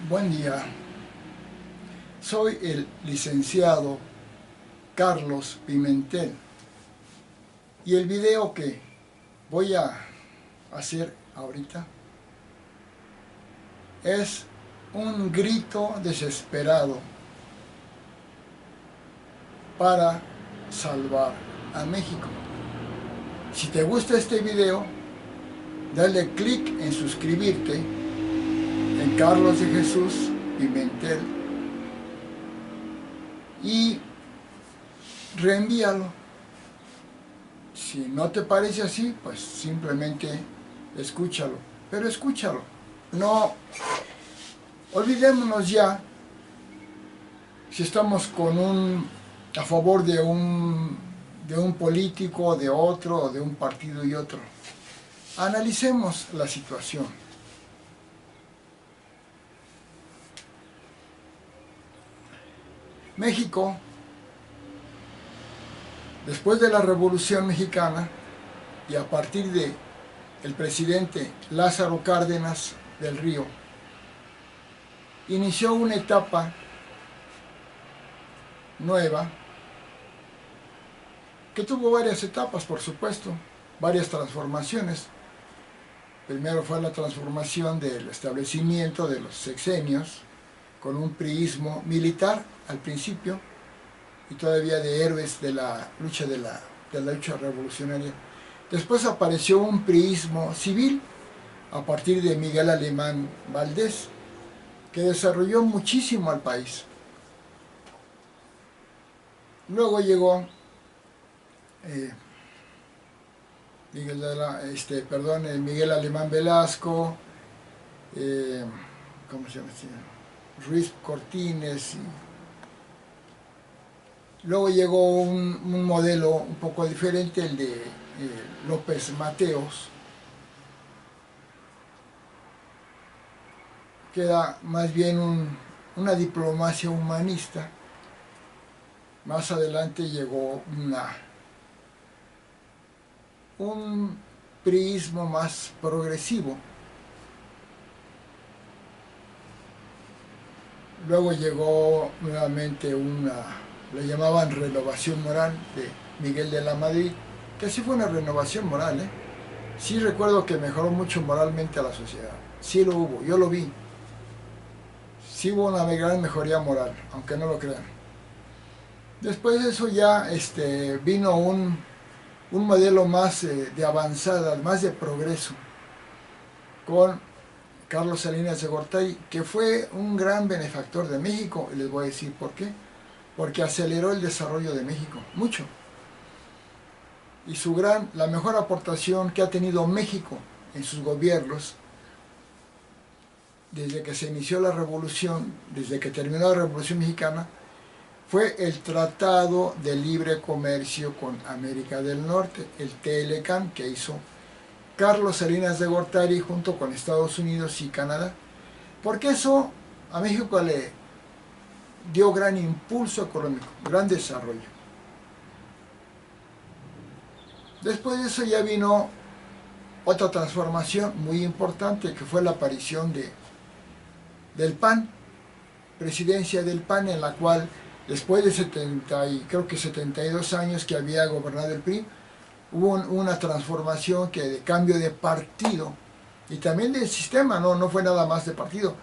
Buen día, soy el licenciado Carlos Pimentel y el video que voy a hacer ahorita es un grito desesperado para salvar a México. Si te gusta este video, dale clic en suscribirte en Carlos de Jesús Pimentel y reenvíalo. Si no te parece así, pues simplemente escúchalo, pero escúchalo. No olvidémonos ya si estamos a favor de un político, de otro, de un partido y otro. Analicemos la situación. México, después de la Revolución Mexicana y a partir de el presidente Lázaro Cárdenas del Río, inició una etapa nueva que tuvo varias etapas, por supuesto, varias transformaciones. Primero fue la transformación del establecimiento de los sexenios, con un priismo militar al principio, y todavía de héroes de la lucha lucha revolucionaria. Después apareció un priismo civil, a partir de Miguel Alemán Valdés, que desarrolló muchísimo al país. Luego llegó Miguel Alemán Velasco, ¿cómo se llama? Ruiz Cortines. Luego llegó un modelo un poco diferente, el de López Mateos, que era más bien una diplomacia humanista. Más adelante llegó un priismo más progresivo. Luego llegó nuevamente le llamaban renovación moral de Miguel de la Madrid, que sí fue una renovación moral, ¿eh? Sí recuerdo que mejoró mucho moralmente a la sociedad, sí lo hubo, yo lo vi. Sí hubo una gran mejoría moral, aunque no lo crean. Después de eso ya vino un modelo más de avanzada, más de progreso, con Carlos Salinas de Gortari, que fue un gran benefactor de México, y les voy a decir por qué. Porque aceleró el desarrollo de México, mucho. Y la mejor aportación que ha tenido México en sus gobiernos, desde que se inició la revolución, desde que terminó la Revolución Mexicana, fue el Tratado de Libre Comercio con América del Norte, el TLCAN, que hizo Carlos Salinas de Gortari junto con Estados Unidos y Canadá, porque eso a México le dio gran impulso económico, gran desarrollo. Después de eso ya vino otra transformación muy importante, que fue la aparición del PAN, presidencia del PAN, en la cual después de 72 años que había gobernado el PRI, hubo una transformación de cambio de partido y también del sistema, no fue nada más de partido,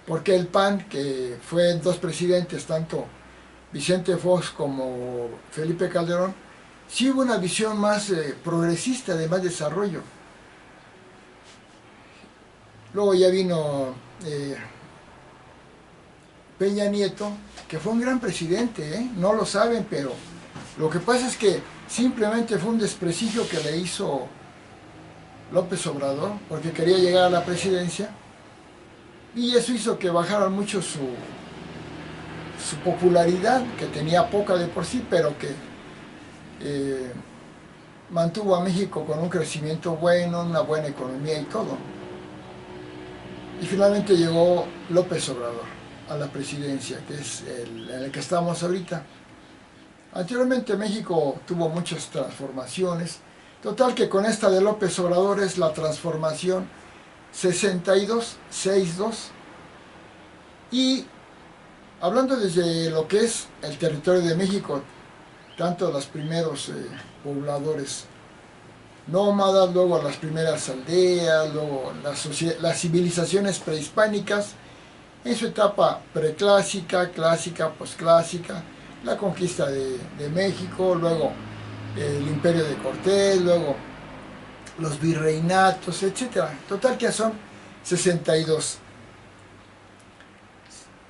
porque el PAN, que fue dos presidentes, tanto Vicente Fox como Felipe Calderón, sí hubo una visión más progresista, de más desarrollo. Luego ya vino Peña Nieto, que fue un gran presidente, no lo saben, pero lo que pasa es que simplemente fue un desprestigio que le hizo López Obrador, porque quería llegar a la presidencia, y eso hizo que bajara mucho su popularidad, que tenía poca de por sí, pero que mantuvo a México con un crecimiento bueno, una buena economía y todo. Y finalmente llegó López Obrador a la presidencia, que es en el que estamos ahorita. Anteriormente México tuvo muchas transformaciones, total que con esta de López Obrador es la transformación 62, 62, Y hablando desde lo que es el territorio de México, tanto los primeros pobladores nómadas, luego las primeras aldeas, luego las civilizaciones prehispánicas, en su etapa preclásica, clásica, posclásica, la conquista de México, luego el imperio de Cortés, luego los virreinatos, etcétera. Total que son 62.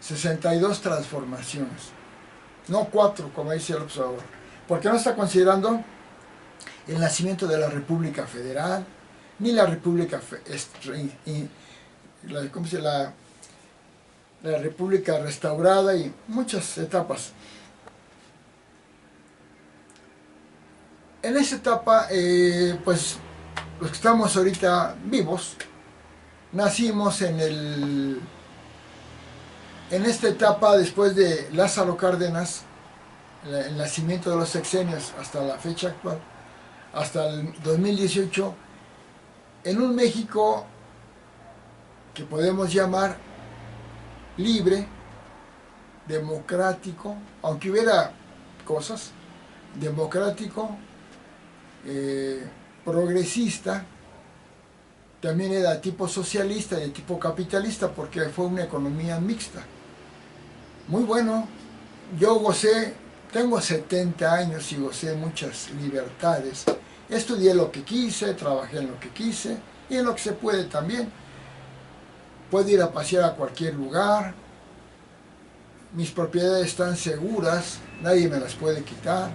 62 transformaciones, no 4 como dice el observador, porque no está considerando el nacimiento de la República Federal, ni la República la República restaurada y muchas etapas. En esa etapa, pues los que estamos ahorita vivos, nacimos en esta etapa después de Lázaro Cárdenas, el nacimiento de los sexenios hasta la fecha actual, hasta el 2018, en un México que podemos llamar libre, democrático, aunque hubiera cosas, democrático, progresista, también era de tipo socialista y de tipo capitalista porque fue una economía mixta. Muy bueno, yo tengo 70 años y gocé muchas libertades. Estudié lo que quise, trabajé en lo que quise y en lo que se puede también. Puedo ir a pasear a cualquier lugar, mis propiedades están seguras, nadie me las puede quitar.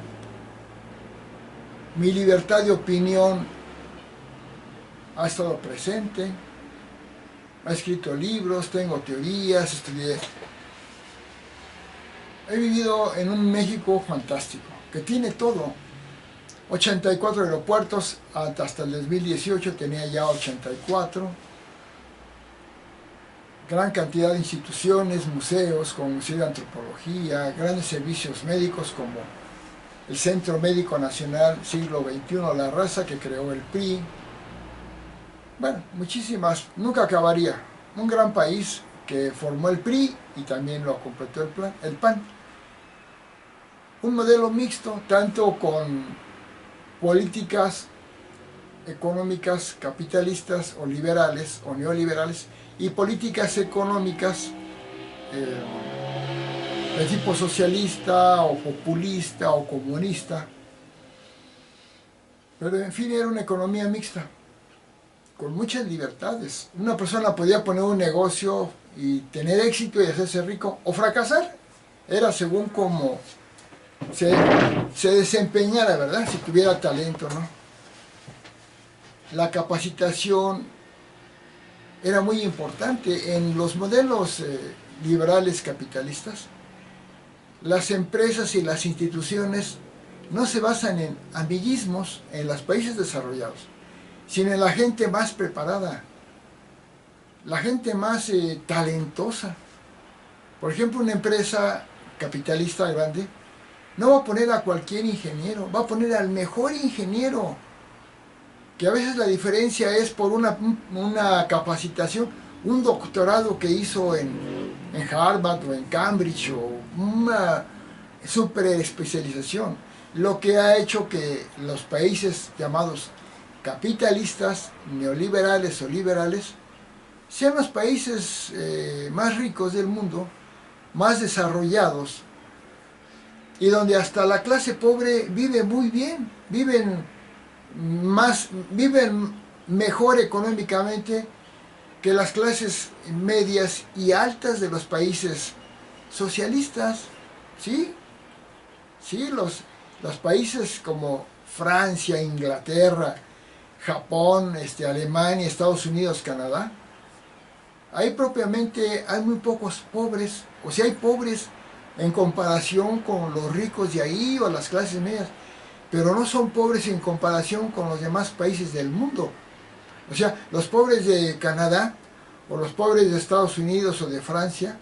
Mi libertad de opinión ha estado presente, he escrito libros, tengo teorías, estudié. He vivido en un México fantástico, que tiene todo. 84 aeropuertos, hasta el 2018 tenía ya 84. Gran cantidad de instituciones, museos, como Museo de Antropología, grandes servicios médicos como el Centro Médico Nacional Siglo XXI, La Raza, que creó el PRI. Bueno, muchísimas, nunca acabaría. Un gran país que formó el PRI y también lo completó el PAN. Un modelo mixto, tanto con políticas económicas capitalistas o liberales o neoliberales y políticas económicas de tipo socialista o populista o comunista. Pero en fin, era una economía mixta, con muchas libertades. Una persona podía poner un negocio y tener éxito y hacerse rico o fracasar. Era según cómo se desempeñara, ¿verdad? Si tuviera talento, ¿no? La capacitación era muy importante. En los modelos liberales capitalistas, las empresas y las instituciones no se basan en amiguismos en los países desarrollados, sino en la gente más preparada, la gente más talentosa. Por ejemplo, una empresa capitalista grande no va a poner a cualquier ingeniero, va a poner al mejor ingeniero, que a veces la diferencia es por una capacitación, un doctorado que hizo en Harvard o en Cambridge o una super especialización, lo que ha hecho que los países llamados capitalistas, neoliberales o liberales, sean los países más ricos del mundo, más desarrollados, y donde hasta la clase pobre vive muy bien, viven mejor económicamente que las clases medias y altas de los países socialistas. ¿Sí? Sí, los países como Francia, Inglaterra, Japón, Alemania, Estados Unidos, Canadá, ahí propiamente hay muy pocos pobres, o sea, hay pobres en comparación con los ricos de ahí o las clases medias, pero no son pobres en comparación con los demás países del mundo. O sea, los pobres de Canadá o los pobres de Estados Unidos o de Francia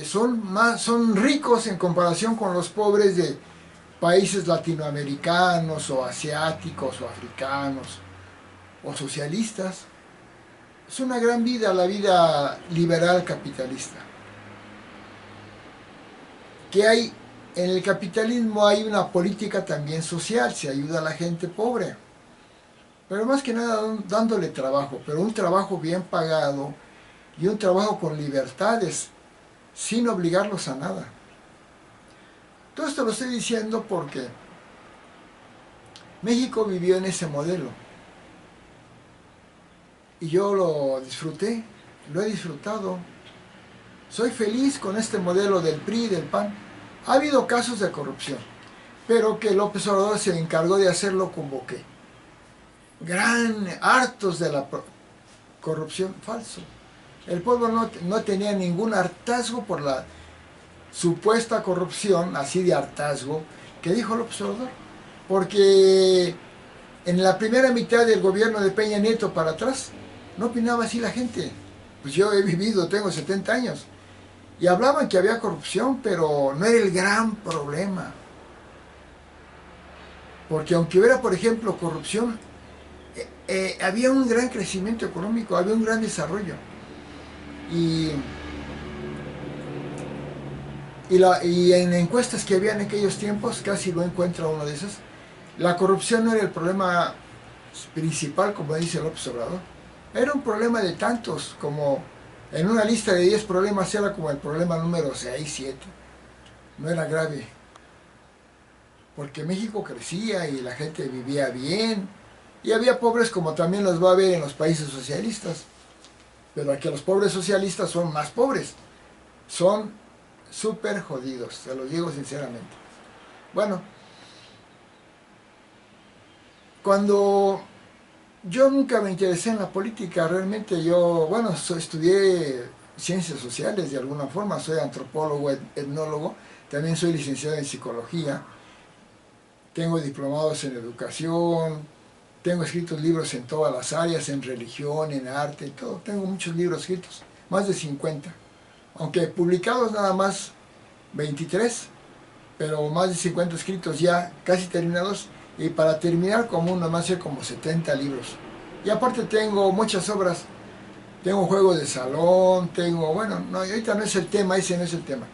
son ricos en comparación con los pobres de países latinoamericanos o asiáticos o africanos o socialistas. Es una gran vida, la vida liberal capitalista. Que hay, en el capitalismo hay una política también social, se ayuda a la gente pobre. Pero más que nada dándole trabajo, pero un trabajo bien pagado y un trabajo con libertades, sin obligarlos a nada. Todo esto lo estoy diciendo porque México vivió en ese modelo y yo lo disfruté, lo he disfrutado. Soy feliz con este modelo del PRI, del PAN. Ha habido casos de corrupción, pero que López Obrador se encargó de hacerlo como que hartos de la corrupción, falso. El pueblo no tenía ningún hartazgo por la supuesta corrupción, así de hartazgo, que dijo López Obrador. Porque en la primera mitad del gobierno de Peña Nieto para atrás, no opinaba así la gente. Pues yo he vivido, tengo 70 años. Y hablaban que había corrupción, pero no era el gran problema. Porque aunque hubiera, por ejemplo, corrupción, había un gran crecimiento económico, había un gran desarrollo. Y en encuestas que había en aquellos tiempos, casi lo encuentra uno de esos, la corrupción no era el problema principal, como dice López Obrador. Era un problema de tantos, como en una lista de 10 problemas era como el problema número 6, 7. No era grave, porque México crecía y la gente vivía bien. Y había pobres como también los va a ver en los países socialistas. Pero aquí los pobres socialistas son más pobres. Son súper jodidos, se los digo sinceramente. Bueno, cuando yo nunca me interesé en la política, realmente yo, bueno, estudié ciencias sociales de alguna forma, soy antropólogo, etnólogo, también soy licenciado en psicología, tengo diplomados en educación, tengo escritos libros en todas las áreas, en religión, en arte, todo, tengo muchos libros escritos, más de 50, aunque publicados nada más 23, pero más de 50 escritos ya casi terminados, y para terminar como uno más hacer como 70 libros. Y aparte tengo muchas obras, tengo juegos de salón, tengo, bueno, no, ahorita no es el tema, ese no es el tema.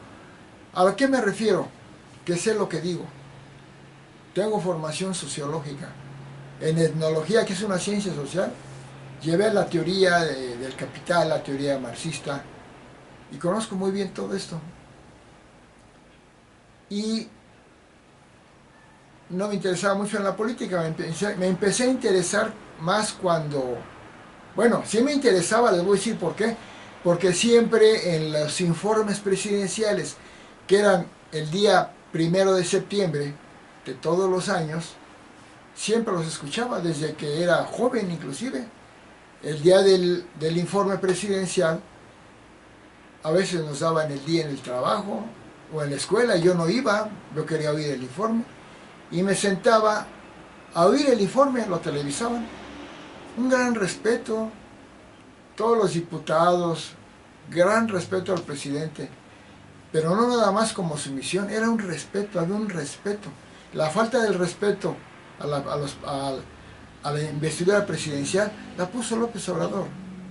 ¿A lo que me refiero? Que sé lo que digo. Tengo formación sociológica. En etnología, que es una ciencia social, llevé la teoría del capital, la teoría marxista, y conozco muy bien todo esto. Y no me interesaba mucho en la política, me empecé a interesar más cuando, bueno, sí me interesaba, les voy a decir por qué, porque siempre en los informes presidenciales, que eran el día 1 de septiembre de todos los años, siempre los escuchaba desde que era joven inclusive. El día del informe presidencial, a veces nos daban el día en el trabajo o en la escuela, yo no iba, yo quería oír el informe, y me sentaba a oír el informe, lo televisaban. Un gran respeto, todos los diputados, gran respeto al presidente, pero no nada más como sumisión, era un respeto, había un respeto. La falta del respeto a la investidura presidencial la puso López Obrador.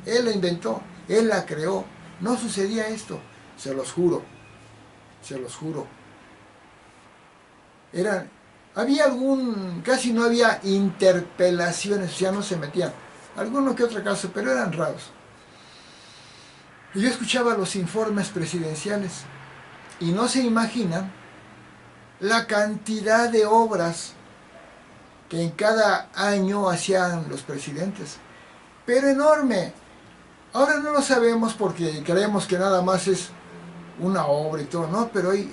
Él la inventó, él la creó. No sucedía esto, se los juro, se los juro. Casi no había interpelaciones, ya no se metían. Alguno que otro caso, pero eran raros. Y yo escuchaba los informes presidenciales y no se imaginan la cantidad de obras que en cada año hacían los presidentes. Pero enorme. Ahora no lo sabemos porque creemos que nada más es una obra y todo, no, pero ahí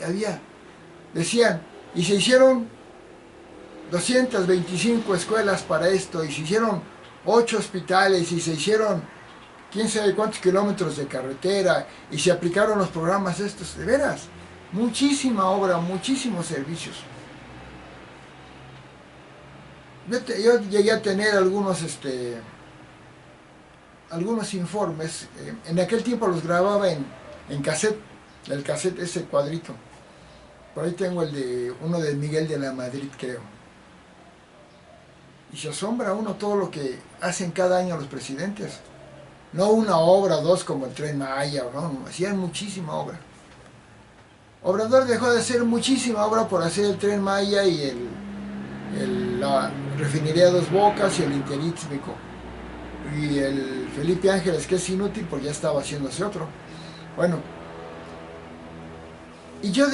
decían, y se hicieron 225 escuelas para esto, y se hicieron 8 hospitales, y se hicieron quién sabe cuántos kilómetros de carretera, y se aplicaron los programas estos, de veras, muchísima obra, muchísimos servicios. Yo llegué a tener algunos informes, en aquel tiempo los grababa en cassette, el cassette ese cuadrito. Por ahí tengo uno de Miguel de la Madrid, creo. Y se asombra uno todo lo que hacen cada año los presidentes. no una obra o dos como el Tren Maya, no, hacían muchísima obra. Obrador dejó de hacer muchísima obra por hacer el Tren Maya y la refinería Dos Bocas y el Interítmico. Y el Felipe Ángeles, que es inútil porque ya estaba haciéndose otro. Bueno, y yo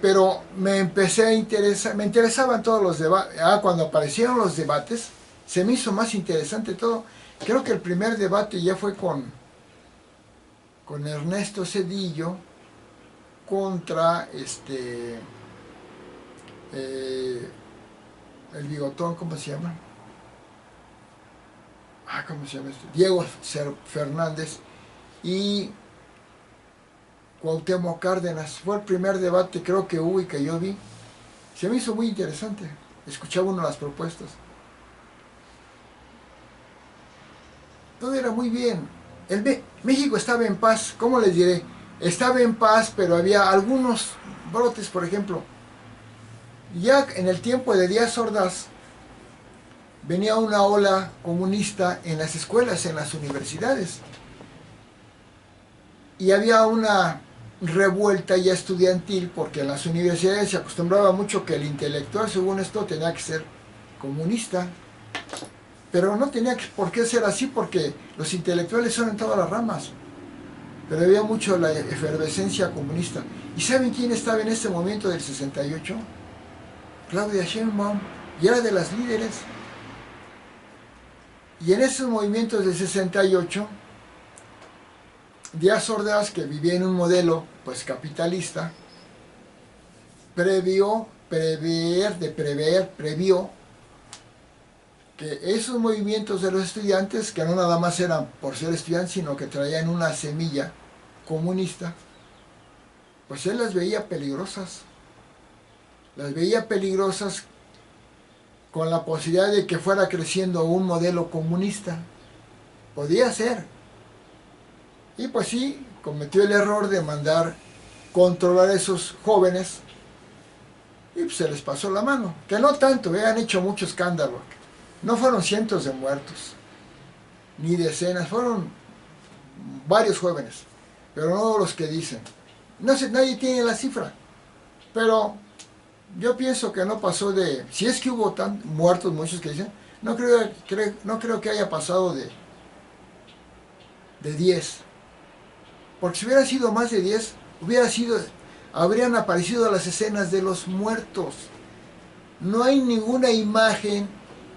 pero me empecé a interesar, me interesaban todos los debates. Cuando aparecieron los debates, se me hizo más interesante todo. Creo que el primer debate ya fue con Ernesto Zedillo contra el bigotón, ¿cómo se llama? ¿Cómo se llama? Diego Fernández y Cuauhtémoc Cárdenas. Fue el primer debate, creo que hubo y que yo vi. Se me hizo muy interesante. Escuchaba uno las propuestas. Todo era muy bien. México estaba en paz, ¿cómo les diré? Estaba en paz, pero había algunos brotes, por ejemplo. Ya en el tiempo de Díaz Ordaz, venía una ola comunista en las escuelas, en las universidades. Y había una revuelta ya estudiantil, porque en las universidades se acostumbraba mucho que el intelectual, según esto, tenía que ser comunista. Pero no tenía por qué ser así, porque los intelectuales son en todas las ramas. Pero había mucho la efervescencia comunista. ¿Y saben quién estaba en ese momento del 68? Claudia Sheinbaum, y era de las líderes. Y en esos movimientos del 68, Díaz Ordaz, que vivía en un modelo pues capitalista, previó que esos movimientos de los estudiantes, que no nada más eran por ser estudiantes, sino que traían una semilla comunista, pues él las veía peligrosas. Las veía peligrosas con la posibilidad de que fuera creciendo un modelo comunista. Podía ser. Y pues sí, cometió el error de mandar controlar a esos jóvenes y pues se les pasó la mano. Que no tanto, han hecho mucho escándalo. No fueron cientos de muertos, ni decenas, fueron varios jóvenes, pero no los que dicen. No sé, nadie tiene la cifra, pero yo pienso que no pasó de, si es que hubo muertos muchos que dicen, no creo que haya pasado de 10. Porque si hubiera sido más de 10, habrían aparecido las escenas de los muertos. No hay ninguna imagen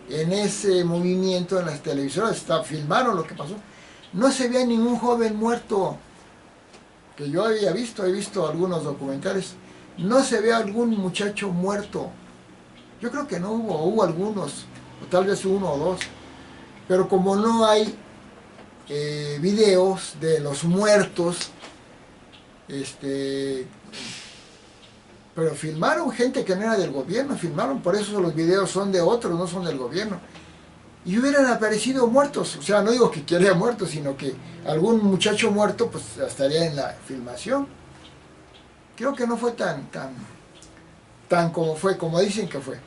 en ese movimiento en las televisoras, filmaron lo que pasó. No se veía ningún joven muerto, que yo he visto algunos documentales. No se ve algún muchacho muerto. Yo creo que no hubo algunos, o tal vez uno o dos. Pero como no hay videos de los muertos, pero filmaron gente que no era del gobierno, por eso los videos son de otros, no son del gobierno. Y hubieran aparecido muertos, o sea, no digo que quiera muertos, sino que algún muchacho muerto pues estaría en la filmación. Creo que no fue tan como dicen que fue.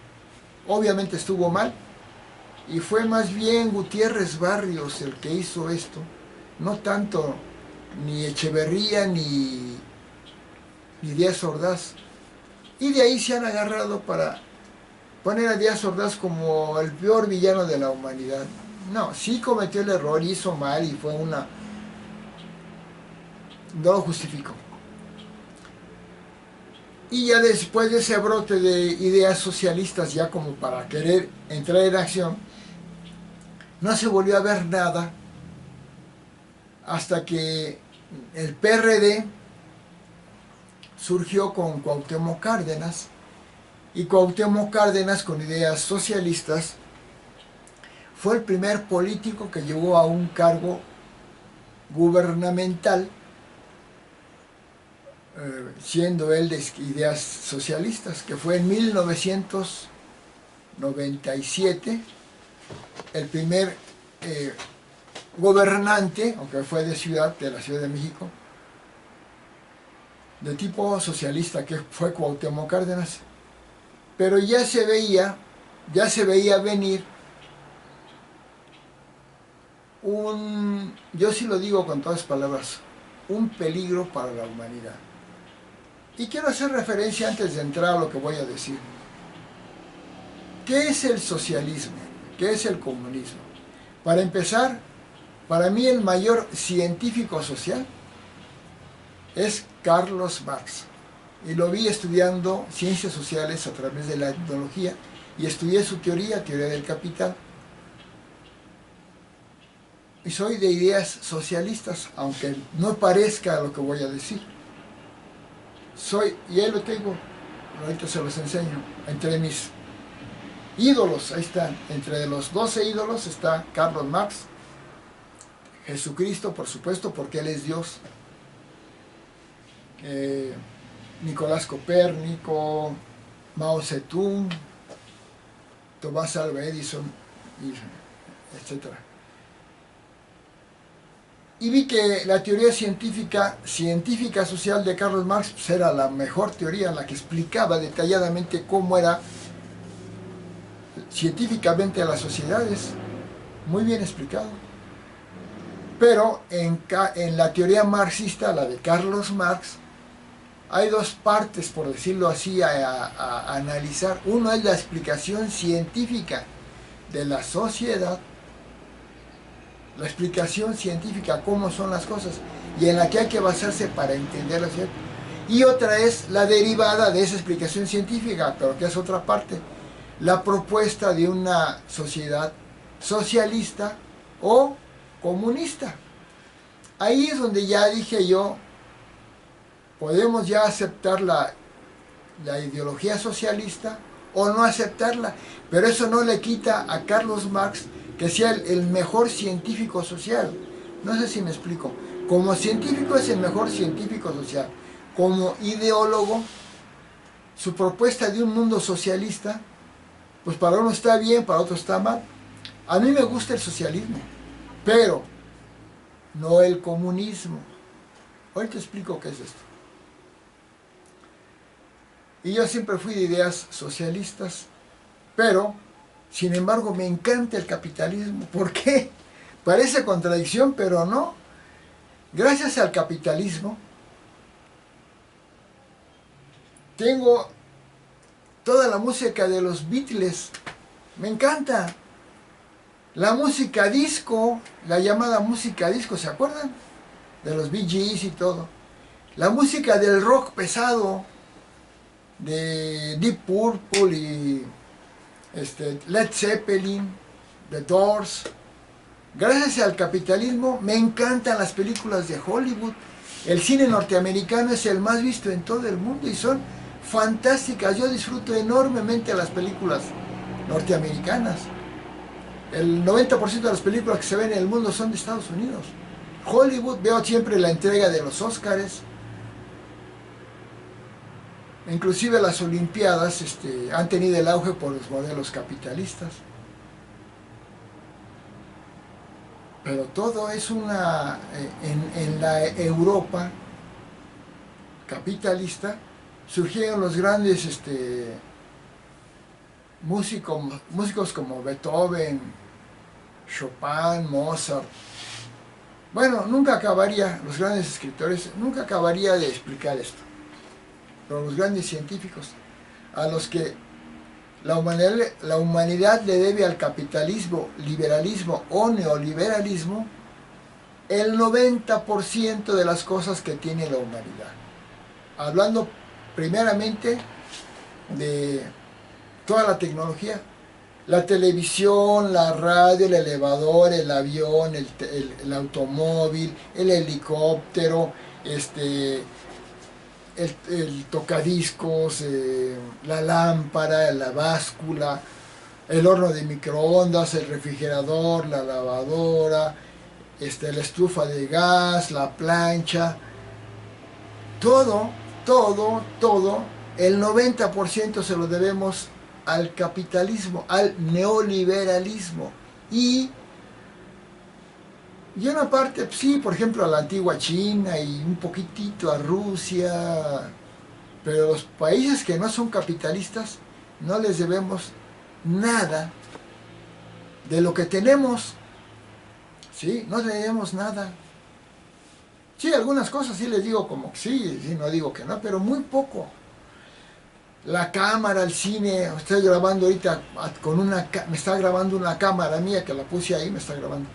Obviamente estuvo mal, y fue más bien Gutiérrez Barrios el que hizo esto, no tanto ni Echeverría ni Díaz Ordaz. Y de ahí se han agarrado para poner a Díaz Ordaz como el peor villano de la humanidad. No, sí cometió el error, hizo mal y fue no lo justifico. Y ya después de ese brote de ideas socialistas, ya como para querer entrar en acción, no se volvió a ver nada hasta que el PRD surgió con Cuauhtémoc Cárdenas, y Cuauhtémoc Cárdenas, con ideas socialistas, fue el primer político que llegó a un cargo gubernamental, siendo él de ideas socialistas, que fue en 1997 el primer gobernante, aunque fue de la Ciudad de México, de tipo socialista, que fue Cuauhtémoc Cárdenas. Pero ya se veía venir yo sí lo digo con todas las palabras, un peligro para la humanidad. Y quiero hacer referencia antes de entrar a lo que voy a decir. ¿Qué es el socialismo? ¿Qué es el comunismo? Para empezar, para mí el mayor científico social es Carlos Marx. Y lo vi estudiando ciencias sociales a través de la etnología y estudié su teoría del capital. Y soy de ideas socialistas, aunque no parezca lo que voy a decir. Y ahí lo tengo, ahorita se los enseño, entre mis ídolos, ahí están, entre los 12 ídolos está Carlos Marx, Jesucristo, por supuesto, porque Él es Dios, Nicolás Copérnico, Mao Zedong, Tomás Alva Edison, etc. Y vi que la teoría científica social de Carlos Marx pues era la mejor teoría, la que explicaba detalladamente cómo era científicamente las sociedades, muy bien explicado. Pero en la teoría marxista, la de Carlos Marx, hay dos partes, por decirlo así, a analizar. Uno es la explicación científica de la sociedad, la explicación científica, cómo son las cosas, y en la que hay que basarse para entenderlas. Y otra es la derivada de esa explicación científica, pero que es otra parte, la propuesta de una sociedad socialista o comunista. Ahí es donde ya dije yo, podemos ya aceptar la ideología socialista o no aceptarla, pero eso no le quita a Carlos Marx que sea el mejor científico social. No sé si me explico. Como científico es el mejor científico social. Como ideólogo, su propuesta de un mundo socialista, pues para uno está bien, para otro está mal. A mí me gusta el socialismo, pero no el comunismo. Ahorita explico qué es esto. Y yo siempre fui de ideas socialistas, pero sin embargo me encanta el capitalismo. ¿Por qué? Parece contradicción, pero no. Gracias al capitalismo tengo toda la música de los Beatles. Me encanta. La música disco, la llamada música disco, ¿se acuerdan? De los Bee Gees y todo. La música del rock pesado, de Deep Purple y Led Zeppelin, The Doors. Gracias al capitalismo me encantan las películas de Hollywood. El cine norteamericano es el más visto en todo el mundo y son fantásticas. Yo disfruto enormemente las películas norteamericanas. El 90% de las películas que se ven en el mundo son de Estados Unidos. Hollywood, veo siempre la entrega de los Óscares. Inclusive las Olimpiadas han tenido el auge por los modelos capitalistas. Pero todo es en la Europa capitalista surgieron los grandes músicos como Beethoven, Chopin, Mozart. Bueno, nunca acabaría, los grandes escritores, nunca acabaría de explicar esto. Pero los grandes científicos, a los que la humanidad le debe al capitalismo, liberalismo o neoliberalismo, el 90% de las cosas que tiene la humanidad. Hablando primeramente de toda la tecnología, la televisión, la radio, el elevador, el avión, el automóvil, el helicóptero, el tocadiscos, la lámpara, la báscula, el horno de microondas, el refrigerador, la lavadora, la estufa de gas, la plancha, todo, el 90% se lo debemos al capitalismo, al neoliberalismo. Y una parte, sí, por ejemplo, a la antigua China y un poquitito a Rusia, pero los países que no son capitalistas no les debemos nada de lo que tenemos. ¿sí? No leemos nada. Sí, algunas cosas sí les digo como que sí, sí, no digo que no, pero muy poco. La cámara, el cine, estoy grabando ahorita con me está grabando una cámara mía que la puse ahí, me está grabando.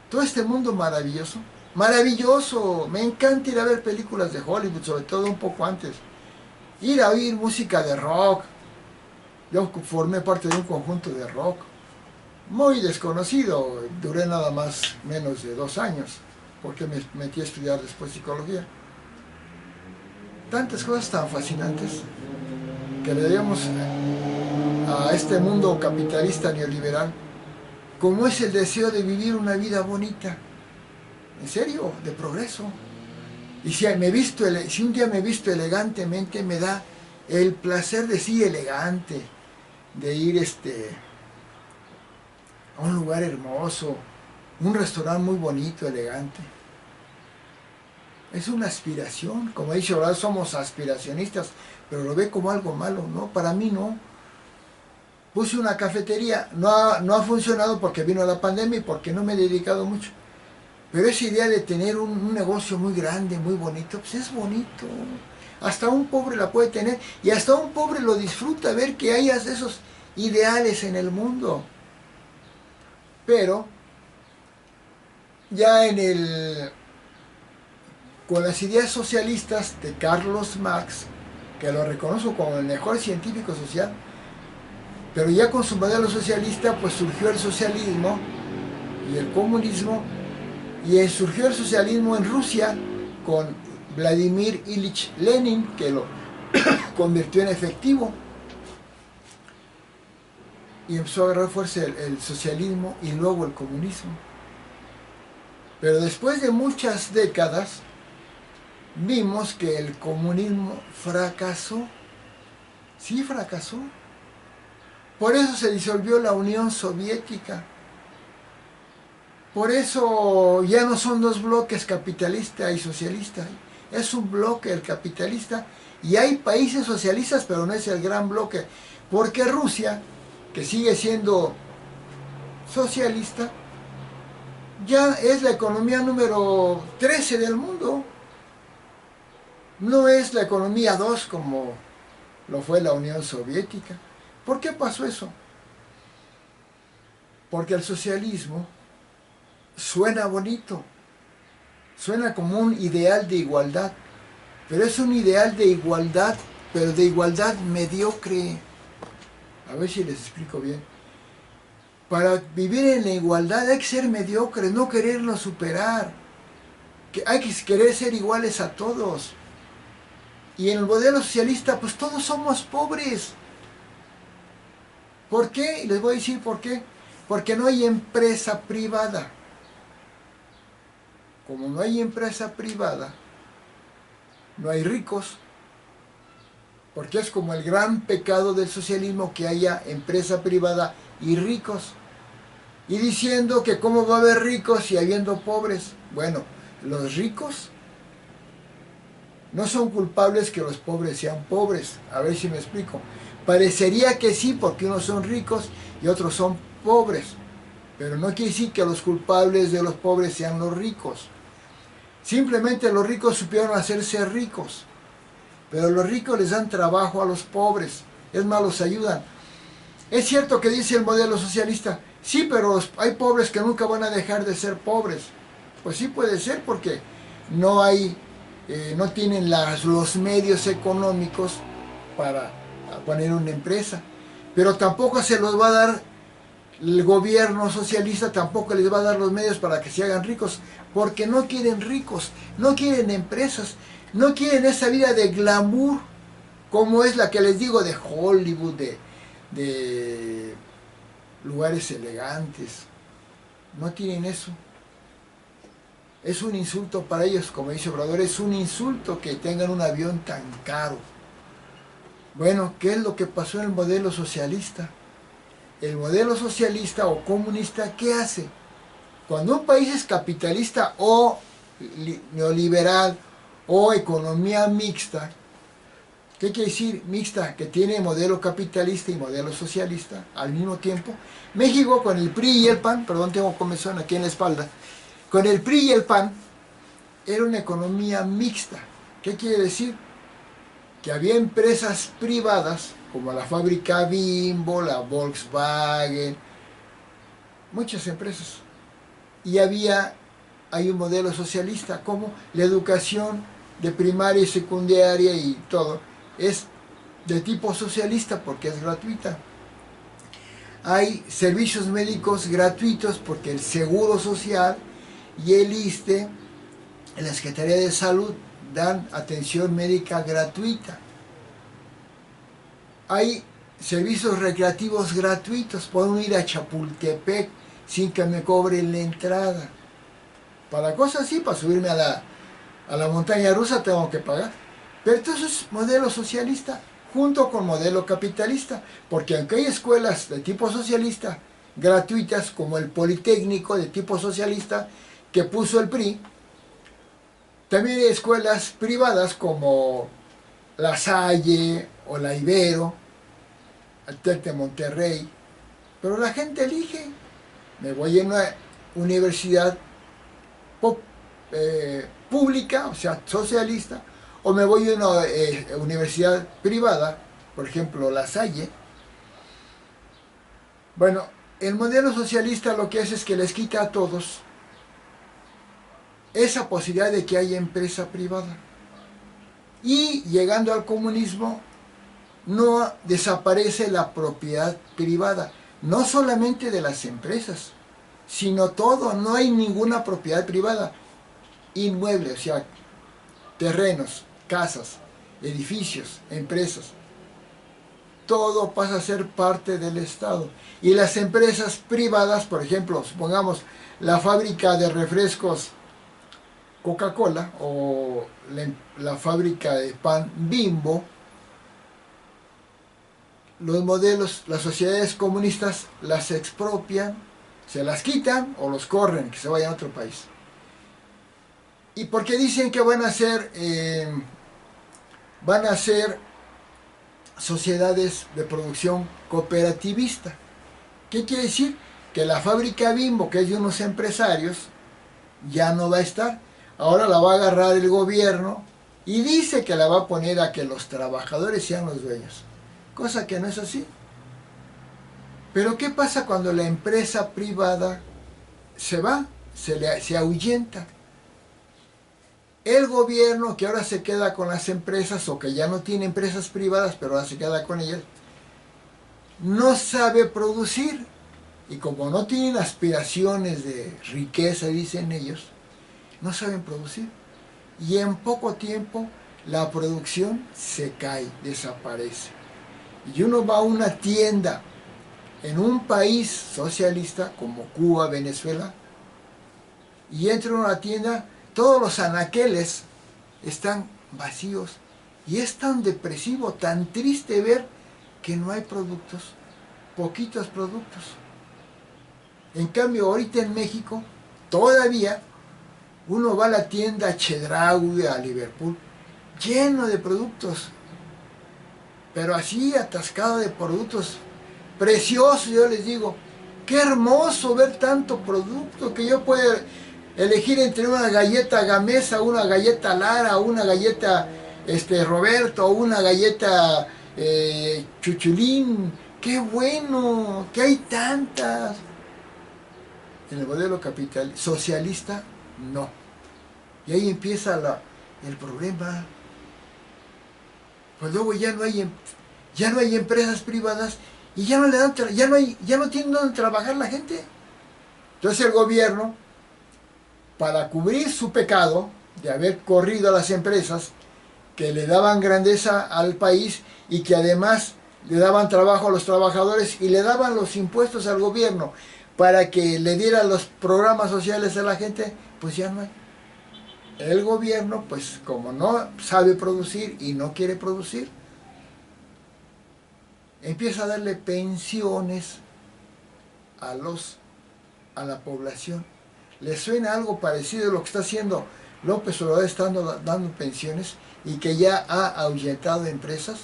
Todo este mundo maravilloso, maravilloso, me encanta ir a ver películas de Hollywood, sobre todo un poco antes. Ir a oír música de rock, yo formé parte de un conjunto de rock, muy desconocido, duré nada más menos de 2 años, porque me metí a estudiar después psicología. Tantas cosas tan fascinantes que le debemos a este mundo capitalista neoliberal, como es el deseo de vivir una vida bonita, en serio, de progreso. Y si un día me he visto elegantemente, me da el placer de sí elegante, de ir a un lugar hermoso, un restaurante muy bonito, elegante. Es una aspiración, como he dicho, ahora somos aspiracionistas, pero lo ve como algo malo, ¿no? Para mí no. Puse una cafetería, no ha funcionado porque vino la pandemia y porque no me he dedicado mucho. Pero esa idea de tener un negocio muy grande, muy bonito, pues es bonito. Hasta un pobre la puede tener y hasta un pobre lo disfruta ver que hayas esos ideales en el mundo. Pero ya con las ideas socialistas de Carlos Marx, que lo reconozco como el mejor científico social, pero ya con su modelo socialista pues surgió el socialismo y el comunismo, y surgió el socialismo en Rusia con Vladimir Ilich Lenin, que lo convirtió en efectivo, y empezó a agarrar fuerza el socialismo y luego el comunismo. Pero después de muchas décadas vimos que el comunismo fracasó. Sí, fracasó. Por eso se disolvió la Unión Soviética. Por eso ya no son dos bloques, capitalista y socialista. Es un bloque el capitalista y hay países socialistas, pero no es el gran bloque. Porque Rusia, que sigue siendo socialista, ya es la economía número 13 del mundo. No es la economía 2 como lo fue la Unión Soviética. ¿Por qué pasó eso? Porque el socialismo suena bonito, suena como un ideal de igualdad, pero es un ideal de igualdad, pero de igualdad mediocre. A ver si les explico bien. Para vivir en la igualdad hay que ser mediocre, no quererlo superar. Hay que querer ser iguales a todos. Y en el modelo socialista, pues todos somos pobres. ¿Por qué? Y les voy a decir por qué. Porque no hay empresa privada. Como no hay empresa privada, no hay ricos. Porque es como el gran pecado del socialismo que haya empresa privada y ricos. Y diciendo que cómo va a haber ricos y habiendo pobres. Bueno, los ricos no son culpables que los pobres sean pobres. A ver si me explico. Parecería que sí, porque unos son ricos y otros son pobres. Pero no quiere decir que los culpables de los pobres sean los ricos. Simplemente los ricos supieron hacerse ricos. Pero los ricos les dan trabajo a los pobres. Es más, los ayudan. Es cierto que dice el modelo socialista, sí, pero hay pobres que nunca van a dejar de ser pobres. Pues sí puede ser porque no tienen los medios económicos para poner una empresa. Pero tampoco se los va a dar el gobierno socialista, tampoco les va a dar los medios para que se hagan ricos, porque no quieren ricos, no quieren empresas, no quieren esa vida de glamour, como es la que les digo de Hollywood, de lugares elegantes. No tienen eso. Es un insulto para ellos, como dice Obrador, es un insulto que tengan un avión tan caro. Bueno, ¿qué es lo que pasó en el modelo socialista? El modelo socialista o comunista, ¿qué hace? Cuando un país es capitalista o neoliberal o economía mixta, ¿Qué quiere decir mixta? Que tiene modelo capitalista y modelo socialista al mismo tiempo. México con el PRI y el PAN, perdón, tengo comezón aquí en la espalda, con el PRI y el PAN era una economía mixta. ¿Qué quiere decir? Que había empresas privadas como la fábrica Bimbo, la Volkswagen, muchas empresas. Y hay un modelo socialista, como la educación de primaria y secundaria y todo es de tipo socialista porque es gratuita. Hay servicios médicos gratuitos porque el Seguro Social y el ISSSTE, la Secretaría de Salud, dan atención médica gratuita. Hay servicios recreativos gratuitos. Puedo ir a Chapultepec sin que me cobren la entrada. Para cosas así, para subirme a la montaña rusa tengo que pagar. Pero esto es modelo socialista junto con modelo capitalista, porque aunque hay escuelas de tipo socialista gratuitas, como el Politécnico de tipo socialista que puso el PRI, también hay escuelas privadas como La Salle o la Ibero, el TEC de Monterrey, pero la gente elige. Me voy a una universidad pública, o sea, socialista, o me voy a una universidad privada, por ejemplo, La Salle. Bueno, el modelo socialista lo que hace es que les quita a todos esa posibilidad de que haya empresa privada. Y llegando al comunismo, no desaparece la propiedad privada, no solamente de las empresas, sino todo, no hay ninguna propiedad privada. Inmuebles, o sea, terrenos, casas, edificios, empresas, todo pasa a ser parte del Estado. Y las empresas privadas, por ejemplo, supongamos la fábrica de refrescos Coca-Cola o la fábrica de pan Bimbo, los modelos, las sociedades comunistas las expropian, se las quitan o los corren, que se vayan a otro país. ¿Y por qué dicen que van a ser sociedades de producción cooperativista? ¿Qué quiere decir? Que la fábrica Bimbo, que es de unos empresarios, ya no va a estar. Ahora la va a agarrar el gobierno y dice que la va a poner a que los trabajadores sean los dueños. Cosa que no es así. Pero ¿qué pasa cuando la empresa privada se va? Se ahuyenta. El gobierno, que ahora se queda con las empresas, o que ya no tiene empresas privadas, pero ahora se queda con ellas, no sabe producir. Y como no tienen aspiraciones de riqueza, dicen ellos, no saben producir. Y en poco tiempo la producción se cae, desaparece. Y uno va a una tienda en un país socialista como Cuba, Venezuela, y entra en una tienda, todos los anaqueles están vacíos. Y es tan depresivo, tan triste ver que no hay productos, poquitos productos. En cambio, ahorita en México, todavía uno va a la tienda Chedraui, a Liverpool, lleno de productos, pero así atascado de productos, precioso. Yo les digo, qué hermoso ver tanto producto, que yo pueda elegir entre una galleta Gamesa, una galleta Lara, una galleta Roberto, una galleta Chuchulín. Qué bueno, que hay tantas. En el modelo capital socialista, no. Y ahí empieza el problema. Pues luego ya no hay empresas privadas y ya no le dan, ya no tienen donde trabajar la gente. Entonces el gobierno, para cubrir su pecado de haber corrido a las empresas que le daban grandeza al país y que además le daban trabajo a los trabajadores y le daban los impuestos al gobierno para que le diera los programas sociales a la gente, pues ya no hay. El gobierno, pues como no sabe producir y no quiere producir, empieza a darle pensiones a la población. ¿Les suena algo parecido a lo que está haciendo López Obrador está dando pensiones y que ya ha ahuyentado empresas?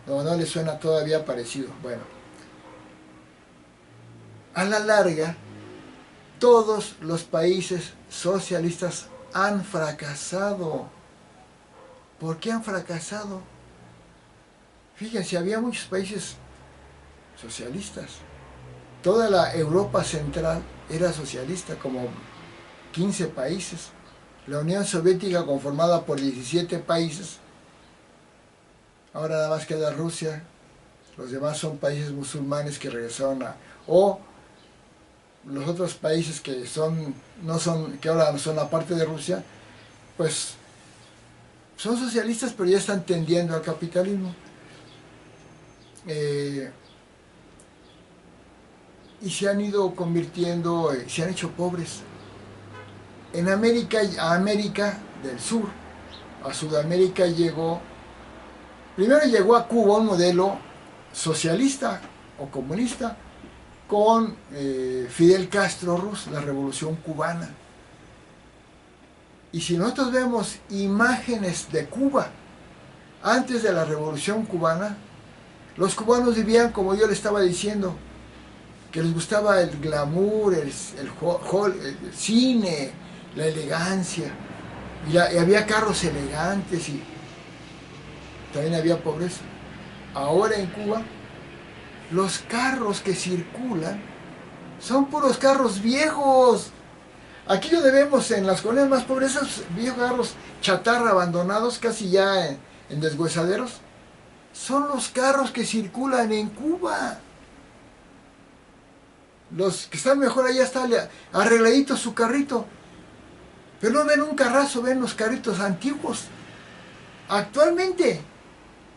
No le suena todavía parecido. Bueno, a la larga, todos los países socialistas han fracasado. ¿Por qué han fracasado? Fíjense, había muchos países socialistas. Toda la Europa central era socialista, como 15 países. La Unión Soviética, conformada por 17 países, ahora nada más queda Rusia. Los demás son países musulmanes que regresaron o los otros países que que ahora son la parte de Rusia, pues son socialistas, pero ya están tendiendo al capitalismo. Y se han ido convirtiendo, se han hecho pobres. En América, a América del Sur, a Sudamérica primero llegó a Cuba un modelo socialista o comunista con Fidel Castro Ruz, la Revolución Cubana. Y si nosotros vemos imágenes de Cuba antes de la Revolución Cubana, los cubanos vivían como yo le estaba diciendo, que les gustaba el glamour, el cine, la elegancia, y había carros elegantes y también había pobreza. Ahora en Cuba, los carros que circulan son puros carros viejos. Aquí donde vemos en las colonias más pobres, esos viejos carros chatarra abandonados, casi ya en deshuesaderos, son los carros que circulan en Cuba. Los que están mejor allá está arregladito su carrito. Pero no ven un carrazo, ven los carritos antiguos. Actualmente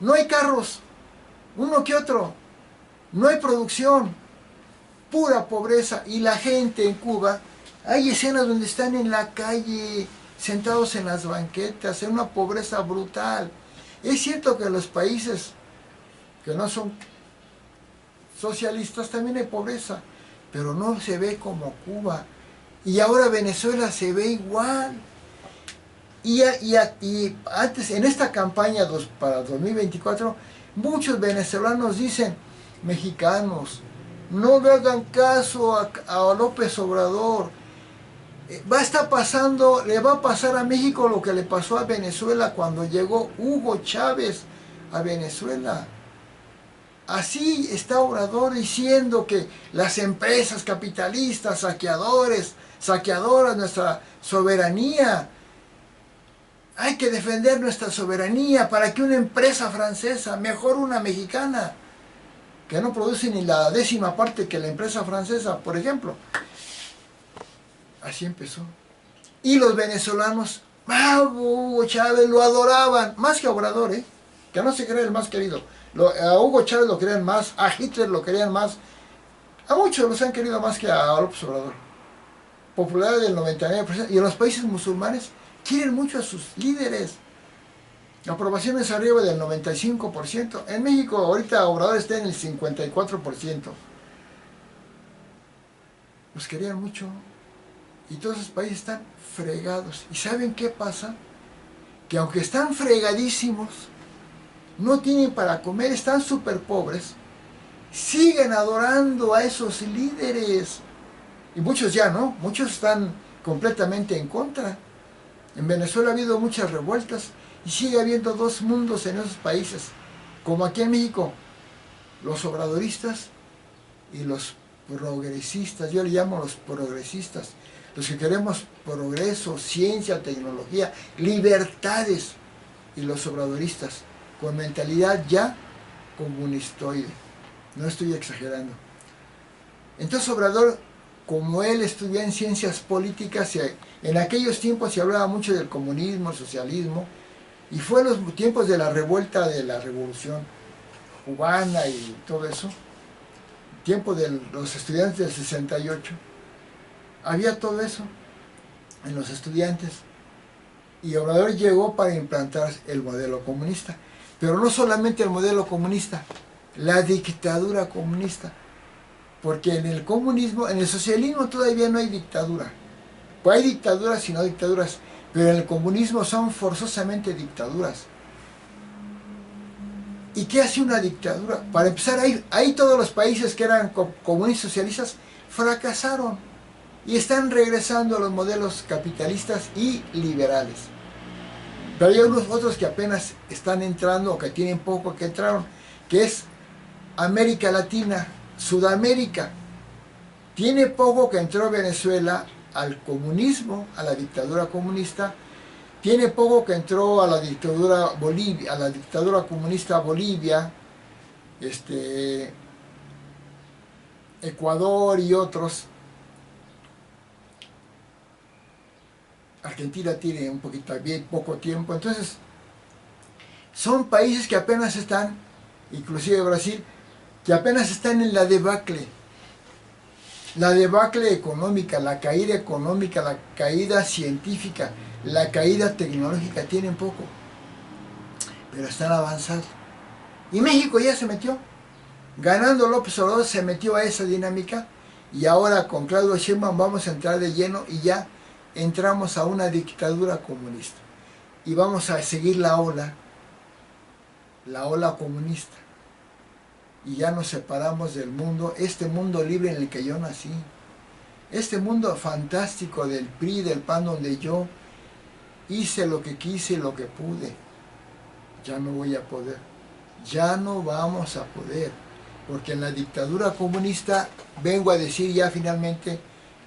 no hay carros, uno que otro. No hay producción, pura pobreza. Y la gente en Cuba, hay escenas donde están en la calle, sentados en las banquetas, en una pobreza brutal. Es cierto que en los países que no son socialistas también hay pobreza, pero no se ve como Cuba. Y ahora Venezuela se ve igual. Y antes, en esta campaña para 2024, muchos venezolanos dicen, mexicanos, no le hagan caso a López Obrador. Le va a pasar a México lo que le pasó a Venezuela cuando llegó Hugo Chávez a Venezuela. Así está Obrador diciendo que las empresas capitalistas, saqueadoras, nuestra soberanía. Hay que defender nuestra soberanía para que una empresa francesa, mejor una mexicana, que no produce ni la 10ª parte que la empresa francesa, por ejemplo. Así empezó. Y los venezolanos, Hugo Chávez lo adoraban, más que a Obrador, que no se cree el más querido. A Hugo Chávez lo querían más, a Hitler lo querían más, a muchos los han querido más que a López Obrador. Popularidad del 99%, y en los países musulmanes quieren mucho a sus líderes. La aprobación es arriba del 95%. En México ahorita Obrador está en el 54%. Los querían mucho. Y todos esos países están fregados. ¿Y saben qué pasa? Que aunque están fregadísimos, no tienen para comer, están súper pobres, siguen adorando a esos líderes. Y muchos ya no, muchos están completamente en contra. En Venezuela ha habido muchas revueltas y sigue habiendo dos mundos en esos países. Como aquí en México, los obradoristas y los progresistas. Yo le llamo los progresistas. Los que queremos progreso, ciencia, tecnología, libertades. Y los obradoristas, con mentalidad ya comunistoide. No estoy exagerando. Entonces Obrador, como él estudió en ciencias políticas, en aquellos tiempos se hablaba mucho del comunismo, el socialismo, y fue en los tiempos de la revuelta de la Revolución Cubana y todo eso, tiempo de los estudiantes del 68, había todo eso en los estudiantes, y Obrador llegó para implantar el modelo comunista, pero no solamente el modelo comunista, la dictadura comunista, porque en el comunismo, en el socialismo todavía no hay dictadura, pues hay dictaduras y no dictaduras, pero en el comunismo son forzosamente dictaduras. ¿Y qué hace una dictadura? Para empezar, ahí todos los países que eran comunistas socialistas fracasaron y están regresando a los modelos capitalistas y liberales. Pero hay unos otros que apenas están entrando o que tienen poco que entraron, que es América Latina, Sudamérica. Tiene poco que entró Venezuela al comunismo, a la dictadura comunista. Tiene poco que entró a la dictadura Bolivia, a la dictadura comunista Bolivia, Ecuador y otros. Argentina tiene un poquito, bien poco tiempo. Entonces, son países que apenas están, inclusive Brasil, que apenas están en la debacle. La debacle económica, la caída científica, la caída tecnológica, tienen poco, pero están avanzando. Y México ya se metió. Ganando López Obrador se metió a esa dinámica y ahora con Claudio Sheinbaum vamos a entrar de lleno y ya entramos a una dictadura comunista. Y vamos a seguir la ola comunista. Y ya nos separamos del mundo, este mundo libre en el que yo nací. Este mundo fantástico del PRI, del PAN, donde yo hice lo que quise y lo que pude. Ya no voy a poder. Ya no vamos a poder. Porque en la dictadura comunista vengo a decir ya finalmente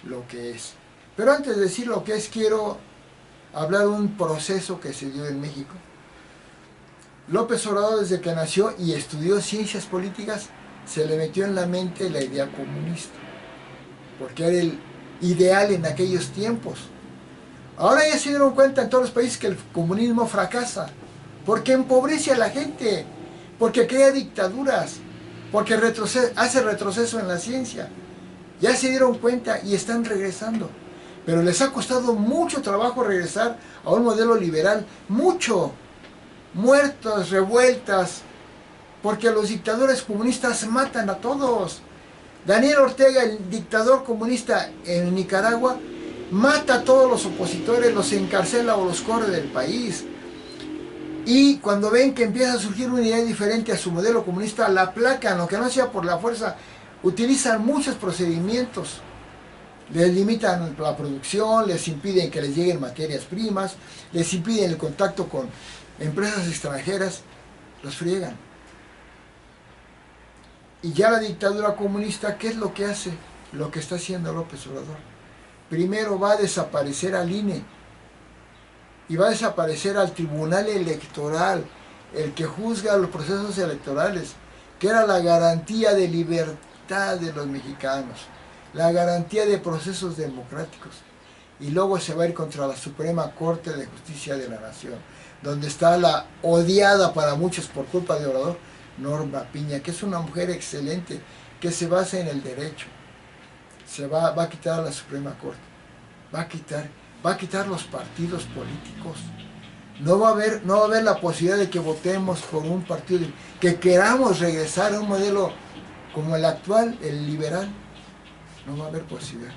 lo que es. Pero antes de decir lo que es, quiero hablar de un proceso que se dio en México. López Obrador, desde que nació y estudió ciencias políticas, se le metió en la mente la idea comunista, porque era el ideal en aquellos tiempos. Ahora ya se dieron cuenta en todos los países que el comunismo fracasa, porque empobrece a la gente, porque crea dictaduras, porque hace retroceso en la ciencia. Ya se dieron cuenta y están regresando. Pero les ha costado mucho trabajo regresar a un modelo liberal, mucho. Muertos, revueltas, porque los dictadores comunistas matan a todos. Daniel Ortega, el dictador comunista en Nicaragua, mata a todos los opositores, los encarcela o los corre del país. Y cuando ven que empieza a surgir una idea diferente a su modelo comunista, la aplacan, aunque no sea por la fuerza, utilizan muchos procedimientos. Les limitan la producción, les impiden que les lleguen materias primas, les impiden el contacto con empresas extranjeras, los friegan. Y ya la dictadura comunista, ¿qué es lo que hace? Lo que está haciendo López Obrador. Primero va a desaparecer al INE y va a desaparecer al Tribunal Electoral, el que juzga los procesos electorales, que era la garantía de libertad de los mexicanos, la garantía de procesos democráticos. Y luego se va a ir contra la Suprema Corte de Justicia de la Nación, donde está la odiada para muchos por culpa de Obrador, Norma Piña, que es una mujer excelente, que se basa en el derecho. Va a quitar a la Suprema Corte, va a quitar los partidos políticos. No va a haber la posibilidad de que votemos por un partido, que queramos regresar a un modelo como el actual, el liberal. No va a haber posibilidad.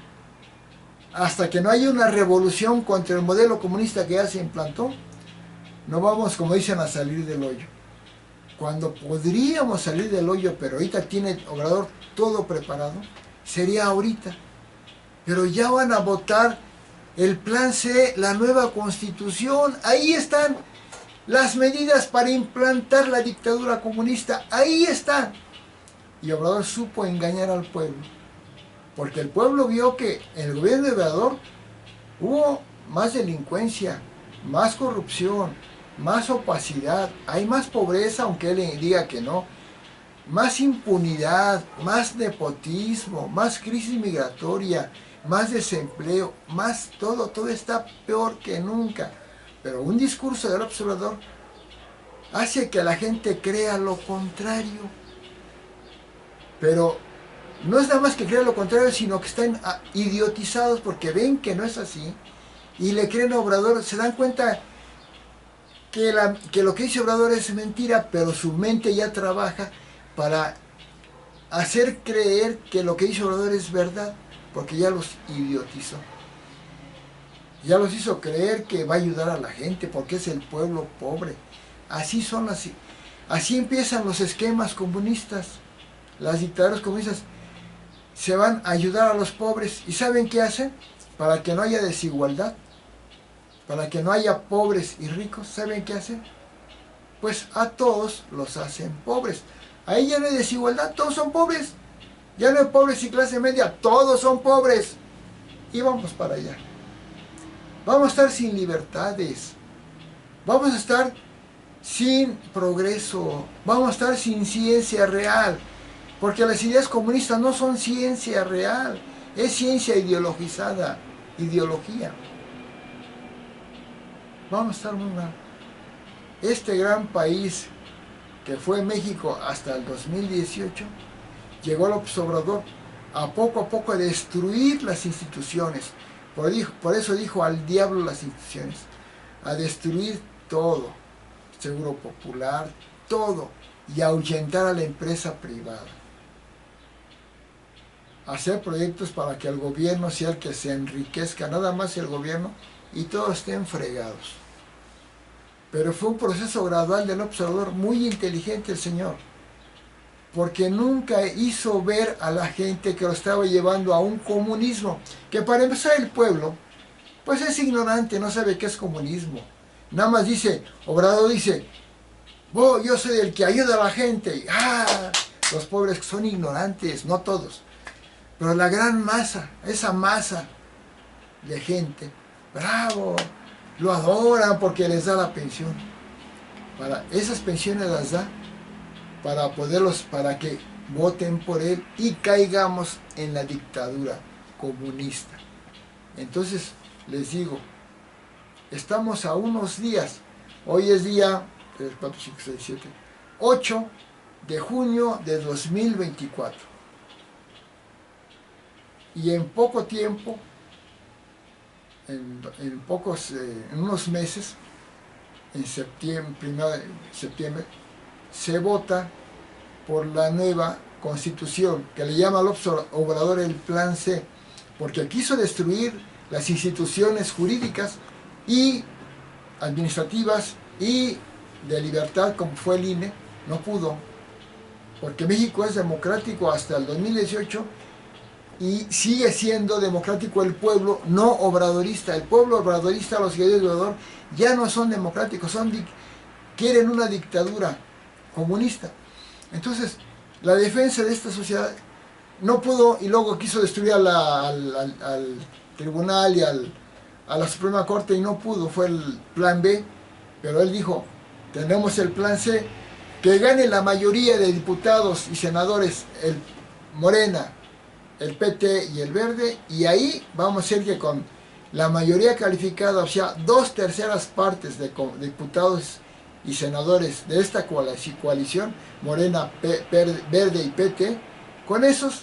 Hasta que no haya una revolución contra el modelo comunista que ya se implantó, no vamos, como dicen, a salir del hoyo. Cuando podríamos salir del hoyo, pero ahorita tiene Obrador todo preparado, sería ahorita. Pero ya van a votar el plan C, la nueva constitución. Ahí están las medidas para implantar la dictadura comunista. Ahí están. Y Obrador supo engañar al pueblo. Porque el pueblo vio que en el gobierno de Obrador hubo más delincuencia, más corrupción, más opacidad, hay más pobreza, aunque él diga que no, más impunidad, más nepotismo, más crisis migratoria, más desempleo, más todo está peor que nunca. Pero un discurso del observador hace que la gente crea lo contrario. Pero no es nada más que crea lo contrario, sino que están idiotizados porque ven que no es así y le creen a Obrador, se dan cuenta que lo que dice Obrador es mentira, pero su mente ya trabaja para hacer creer que lo que dice Obrador es verdad, porque ya los idiotizó. Ya los hizo creer que va a ayudar a la gente porque es el pueblo pobre. Así son así empiezan los esquemas comunistas. Las dictaduras comunistas se van a ayudar a los pobres. ¿Y saben qué hacen? Para que no haya desigualdad, para que no haya pobres y ricos, ¿saben qué hacen? Pues a todos los hacen pobres. Ahí ya no hay desigualdad, todos son pobres. Ya no hay pobres y clase media, todos son pobres. Y vamos para allá. Vamos a estar sin libertades. Vamos a estar sin progreso. Vamos a estar sin ciencia real. Porque las ideas comunistas no son ciencia real. Es ciencia ideologizada. Ideología. Vamos a estar muy mal. Este gran país que fue México hasta el 2018, llegó López Obrador a poco destruir las instituciones. Por eso dijo al diablo las instituciones, a destruir todo, Seguro Popular, todo, y ahuyentar a la empresa privada. Hacer proyectos para que el gobierno sea el que se enriquezca, nada más el gobierno, y todos estén fregados. Pero fue un proceso gradual del López Obrador, muy inteligente el señor, porque nunca hizo ver a la gente que lo estaba llevando a un comunismo, que para empezar el pueblo, pues es ignorante, no sabe qué es comunismo. Nada más dice, Obrador dice, oh, yo soy el que ayuda a la gente. Y, los pobres son ignorantes, no todos, pero la gran masa, esa masa de gente, bravo, lo adoran porque les da la pensión. Esas pensiones las da para que voten por él y caigamos en la dictadura comunista. Entonces, les digo, estamos a unos días, hoy es día 3, 4, 5, 6, 7, 8 de junio de 2024. Y en poco tiempo, en unos meses, en septiembre, 1 de septiembre, se vota por la nueva constitución, que le llama López Obrador el Plan C, porque quiso destruir las instituciones jurídicas y administrativas y de libertad, como fue el INE. No pudo, porque México es democrático hasta el 2018 y sigue siendo democrático el pueblo, no obradorista. El pueblo obradorista, los seguidores de Obrador, ya no son democráticos, quieren una dictadura comunista. Entonces, la defensa de esta sociedad no pudo, y luego quiso destruir al tribunal y a la Suprema Corte, y no pudo, fue el plan B, pero él dijo, tenemos el plan C, que gane la mayoría de diputados y senadores, el Morena, el PT y el Verde, y ahí vamos a hacer que con la mayoría calificada, o sea, 2/3 partes de diputados y senadores de esta coalición, Morena, Verde y PT, con esos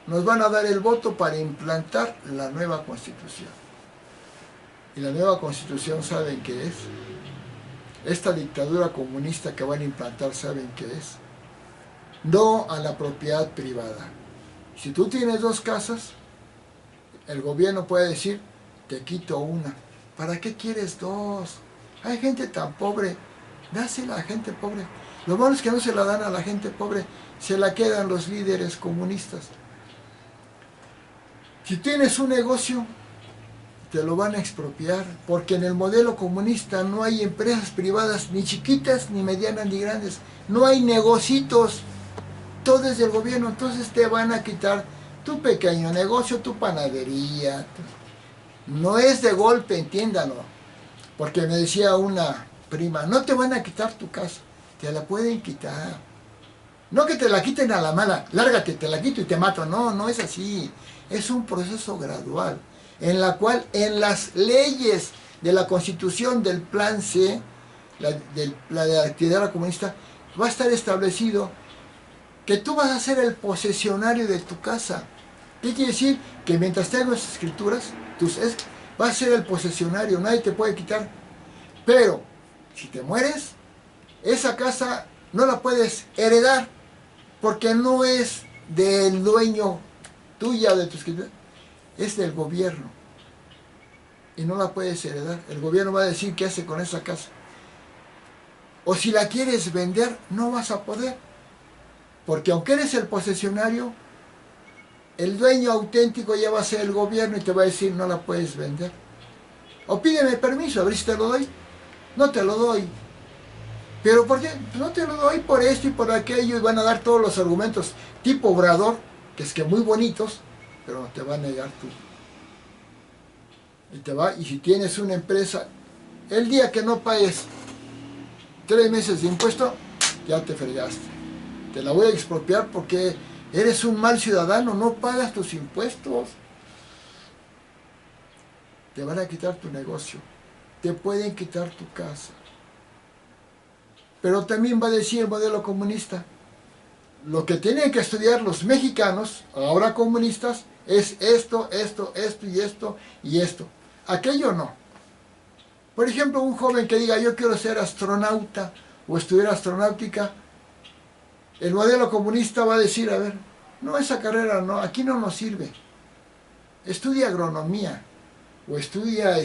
nos van a dar el voto para implantar la nueva Constitución. Y la nueva Constitución, ¿saben qué es? Esta dictadura comunista que van a implantar, ¿saben qué es? No a la propiedad privada. Si tú tienes 2 casas, el gobierno puede decir, te quito una. ¿Para qué quieres 2? Hay gente tan pobre, dásela a la gente pobre. Lo malo es que no se la dan a la gente pobre, se la quedan los líderes comunistas. Si tienes un negocio, te lo van a expropiar, porque en el modelo comunista no hay empresas privadas, ni chiquitas, ni medianas, ni grandes. No hay negocios, todo es del gobierno. Entonces te van a quitar tu pequeño negocio, tu panadería. No es de golpe, entiéndanlo. Porque me decía una prima, no te van a quitar tu casa, te la pueden quitar. No que te la quiten a la mala, lárgate, te la quito y te mato. No, no es así. Es un proceso gradual, en la cual en las leyes de la Constitución del Plan C, de la actividad comunista, va a estar establecido que tú vas a ser el posesionario de tu casa. ¿Qué quiere decir? Que mientras tengas las escrituras, vas a ser el posesionario, nadie te puede quitar. Pero, si te mueres, esa casa no la puedes heredar, porque no es del dueño tuya o de tu escritura, es del gobierno. y no la puedes heredar. El gobierno va a decir qué hace con esa casa. O si la quieres vender, no vas a poder. Porque aunque eres el posesionario, el dueño auténtico ya va a ser el gobierno y te va a decir no la puedes vender. O pídeme permiso, a ver si te lo doy. No te lo doy. ¿Pero por qué? No te lo doy por esto y por aquello, y van a dar todos los argumentos tipo Obrador, que es que muy bonitos, pero te va a negar tú. Y si tienes una empresa, el día que no pagues 3 meses de impuesto, ya te fregaste. Te la voy a expropiar porque eres un mal ciudadano, no pagas tus impuestos. Te van a quitar tu negocio, te pueden quitar tu casa. Pero también va a decir el modelo comunista, lo que tienen que estudiar los mexicanos, ahora comunistas, es esto, esto, esto y esto y esto. Aquello no. Por ejemplo, un joven que diga yo quiero ser astronauta o estudiar astronáutica, el modelo comunista va a decir, a ver, no, esa carrera no, aquí no nos sirve. Estudia agronomía o estudia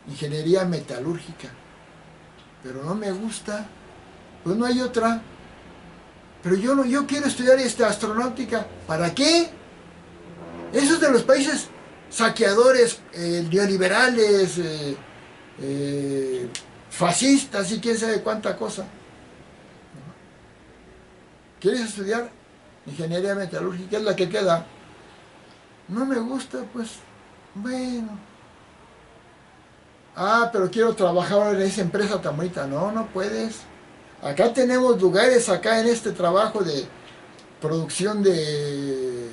ingeniería metalúrgica. Pero no me gusta, pues no hay otra. Pero yo quiero estudiar astronáutica. ¿Para qué? Esos de los países saqueadores, neoliberales, fascistas y quién sabe cuánta cosa. ¿Quieres estudiar ingeniería metalúrgica? Es la que queda. No me gusta, pues, bueno. Ah, pero quiero trabajar en esa empresa tan bonita. No, no puedes. Acá tenemos lugares, acá en este trabajo de producción de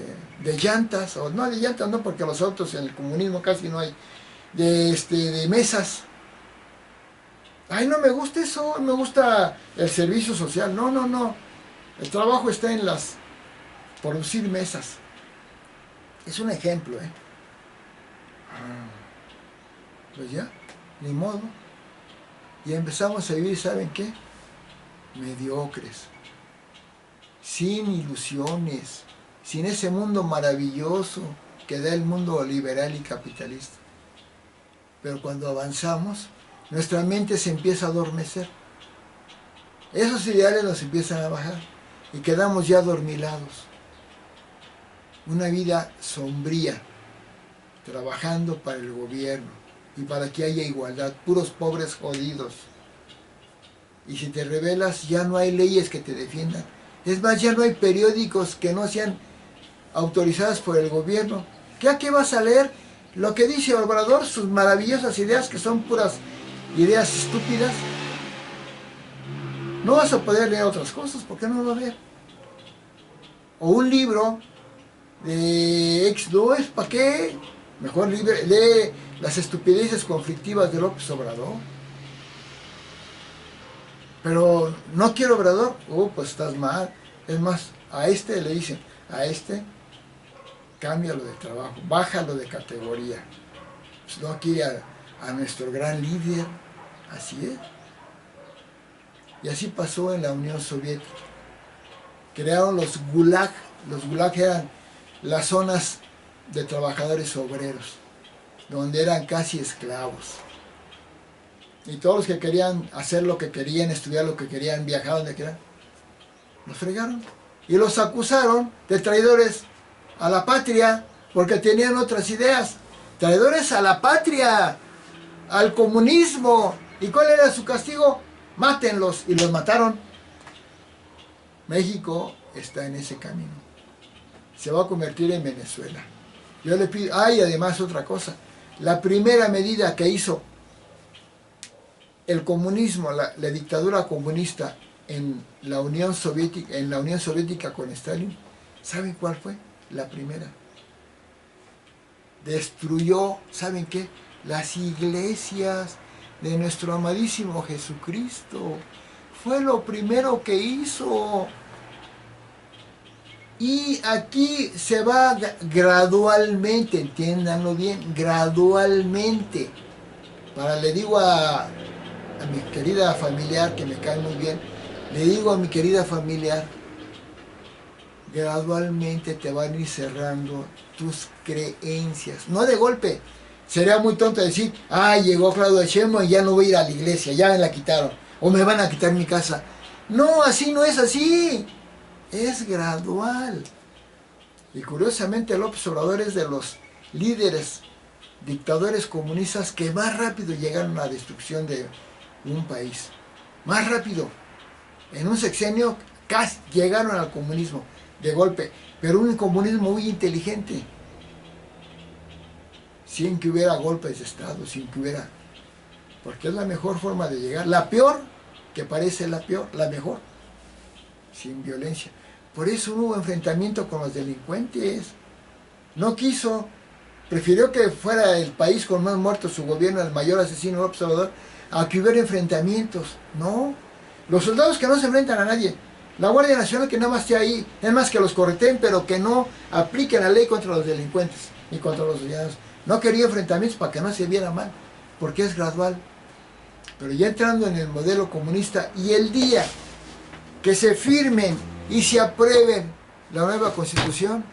llantas, o no de llantas, no, porque los autos en el comunismo casi no hay, de mesas. Ay, no me gusta eso, me gusta el servicio social. No, no, no. El trabajo está en producir mesas. Es un ejemplo, ¿eh? Pues ya, ni modo. Y empezamos a vivir, ¿saben qué? Mediocres, sin ilusiones, sin ese mundo maravilloso que da el mundo liberal y capitalista. Pero cuando avanzamos, nuestra mente se empieza a adormecer. Esos ideales nos empiezan a bajar y quedamos ya adormilados. Una vida sombría, trabajando para el gobierno y para que haya igualdad, puros pobres jodidos. Y si te rebelas, ya no hay leyes que te defiendan. Es más, ya no hay periódicos que no sean autorizados por el gobierno. ¿A qué vas a leer? Lo que dice Obrador, sus maravillosas ideas, que son puras ideas estúpidas. No vas a poder leer otras cosas, ¿por qué no lo vas a ver? O un libro de no es ¿para qué? Mejor lee las estupideces conflictivas de López Obrador. Pero no quiero Obrador, pues estás mal. Es más, a le dicen, cámbialo de trabajo, bájalo de categoría. Pues no quiere a nuestro gran líder, así es. Y así pasó en la Unión Soviética. Crearon los gulag eran las zonas de trabajadores obreros, donde eran casi esclavos. Y todos los que querían hacer lo que querían, estudiar lo que querían, viajar donde querían, los fregaron. Y los acusaron de traidores a la patria, porque tenían otras ideas. Traidores a la patria, al comunismo. ¿Y cuál era su castigo? Mátenlos. Y los mataron. México está en ese camino. Se va a convertir en Venezuela. Yo le pido, y además otra cosa. La primera medida que hizo el comunismo, la dictadura comunista en la Unión Soviética con Stalin, ¿saben cuál fue? La primera. Destruyó, ¿saben qué? Las iglesias de nuestro amadísimo Jesucristo. Fue lo primero que hizo. Y aquí se va gradualmente, entiéndanlo bien, gradualmente. Le digo a mi querida familiar, que me cae muy bien, le digo a mi querida familiar, gradualmente te van a ir cerrando tus creencias, no de golpe, Sería muy tonto decir, ah, llegó Claudio Sheinbaum y ya no voy a ir a la iglesia, ya me la quitaron, o me van a quitar mi casa. No, así no es así, es gradual. Y curiosamente López Obrador es de los líderes dictadores comunistas que más rápido llegaron a la destrucción de un país. Más rápido. En un sexenio casi llegaron al comunismo de golpe, pero un comunismo muy inteligente, sin que hubiera golpes de Estado, sin que hubiera... Porque es la mejor forma de llegar. La peor, que parece la peor, la mejor, sin violencia. Por eso no hubo enfrentamiento con los delincuentes. No quiso, prefirió que fuera el país con más muertos, su gobierno, el mayor asesino López Obrador, a que hubiera enfrentamientos. No. Los soldados que no se enfrentan a nadie. La Guardia Nacional que nada más esté ahí, es más que los correten, pero que no apliquen la ley contra los delincuentes y contra los ciudadanos. No quería enfrentamientos para que no se viera mal, porque es gradual. Pero ya entrando en el modelo comunista y el día que se firmen y se aprueben la nueva Constitución,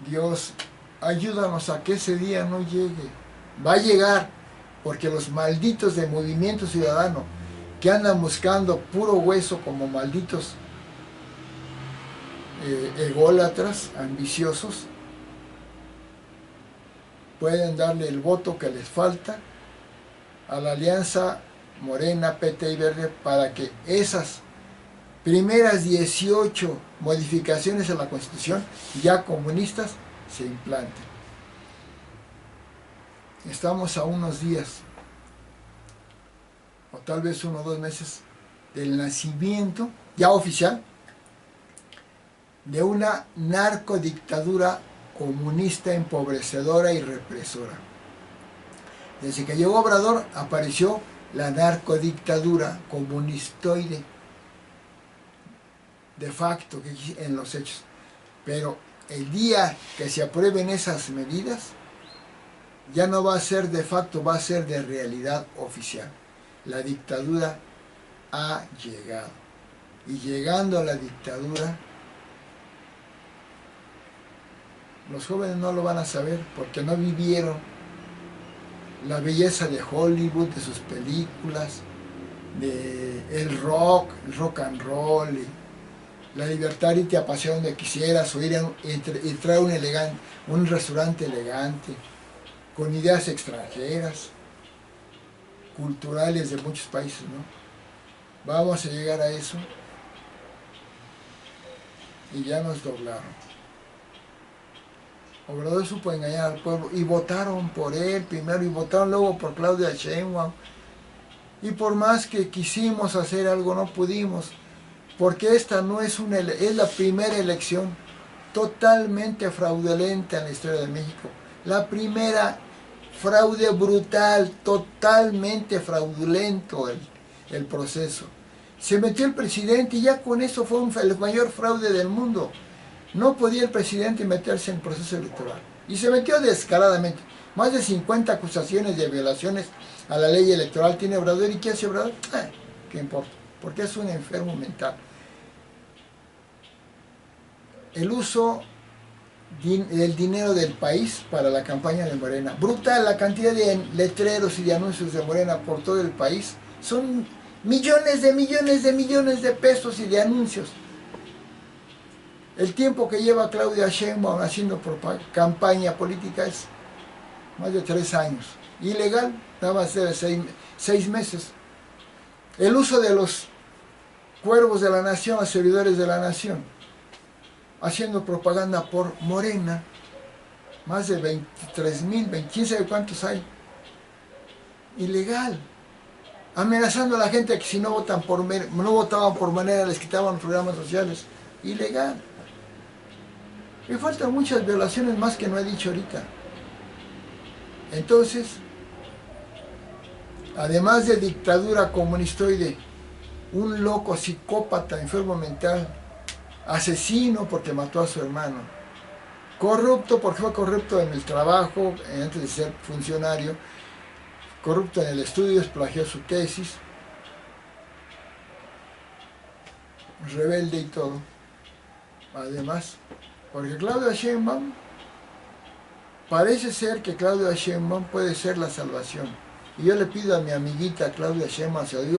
Dios, ayúdanos a que ese día no llegue. Va a llegar, porque los malditos de Movimiento Ciudadano, que andan buscando puro hueso como malditos ególatras, ambiciosos, pueden darle el voto que les falta a la alianza Morena, PT y Verde para que esas primeras 18 modificaciones a la Constitución ya comunistas se implanten. Estamos a unos días, o tal vez 1 o 2 meses, del nacimiento ya oficial de una narcodictadura comunista, empobrecedora y represora. Desde que llegó Obrador apareció la narcodictadura comunistoide, de facto, en los hechos. Pero el día que se aprueben esas medidas, ya no va a ser de facto, va a ser de realidad oficial. La dictadura ha llegado. Y llegando a la dictadura, los jóvenes no lo van a saber porque no vivieron la belleza de Hollywood, de sus películas, de el rock and roll, y la libertad y te apasiona donde quisieras, o ir a entrar a un restaurante elegante, con ideas extranjeras, culturales de muchos países, ¿no? Vamos a llegar a eso y ya nos doblaron. Obrador supo engañar al pueblo y votaron por él primero y votaron luego por Claudia Sheinbaum. Y por más que quisimos hacer algo, no pudimos, porque esta no es es la primera elección totalmente fraudulenta en la historia de México. La primera fraude brutal, totalmente fraudulento el proceso. Se metió el presidente y ya con eso fue el mayor fraude del mundo. No podía el presidente meterse en el proceso electoral. Y se metió descaradamente. Más de 50 acusaciones de violaciones a la ley electoral tiene Obrador. ¿Y qué hace Obrador? ¿Qué importa? Porque es un enfermo mental. El uso del dinero del país para la campaña de Morena. Brutal la cantidad de letreros y de anuncios de Morena por todo el país. Son millones de millones de millones de pesos y de anuncios. El tiempo que lleva Claudia Sheinbaum haciendo campaña política es más de 3 años. Ilegal, nada más de 6 meses. El uso de los cuervos de la nación, los servidores de la nación, haciendo propaganda por Morena, más de 23,000, quién sabe cuántos hay. Ilegal. Amenazando a la gente que si no votaban por Morena les quitaban programas sociales. Ilegal. Me faltan muchas violaciones más que no he dicho ahorita. Entonces, además de dictadura comunistoide, un loco psicópata, enfermo mental, asesino porque mató a su hermano, corrupto porque fue corrupto en el trabajo, antes de ser funcionario, corrupto en el estudio, plagió su tesis, rebelde y todo. Además, porque Claudia Sheinbaum parece ser que Claudia Sheinbaum puede ser la salvación. Y yo le pido a mi amiguita Claudia Sheinbaum, se lo digo